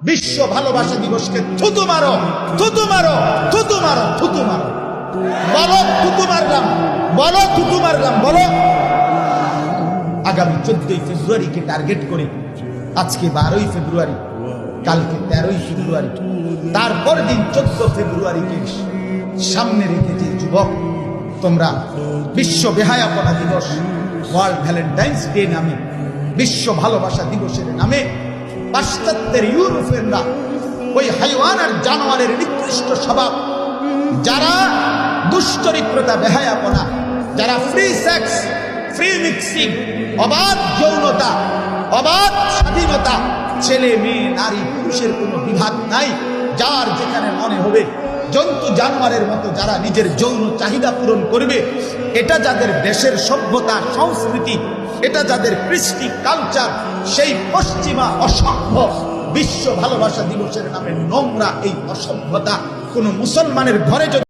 বিশ্ব ভালোবাসা দিবসকে থুতু মারো, থুতু মারো, থুতু মারো, থুতু মারো। বলো থুতু মারলাম, বলো থুতু মারলাম, বলো। আগামী 14ই ফেব্রুয়ারিকে টার্গেট করে, আজকে 12ই ফেব্রুয়ারি, কালকে 13ই ফেব্রুয়ারি, তারপর দিন 14 ফেব্রুয়ারিকে সামনে রেখে যে যুবক তোমরা বিশ্ব বেহায়াপনা দিবস, ওয়ার্ল্ড ভ্যালেন্টাইন্স ডে নামে, বিশ্ব ভালোবাসা দিবসের নামে পাশ্চাত্যের ইউরোপিয়ানরা ওই হাইওয়ান আর জানোয়ারের নিকৃষ্ট স্বভাব, যারা দুশ্চরিত্রতা, বেহায়াপনা, যারা ফ্রি সেক্স, ফ্রি মিক্সিং, অবাধ যৌনতা, অবাধ স্বাধীনতা, ছেলে মেয়ে নারী পুরুষের কোনো বিভাগ নাই, যার যেখানে মনে হবে জন্তু জানোয়ারের মতো যারা নিজের যৌন চাহিদা পূরণ করবে, এটা যাদের দেশের সভ্যতা সংস্কৃতি, এটা যাদের কৃষ্টি কালচার, সেই পশ্চিমা অসভ্য বিশ্ব ভালোবাসা দিবসের নামে নোংরা এই অসভ্যতা কোন মুসলমানের ঘরে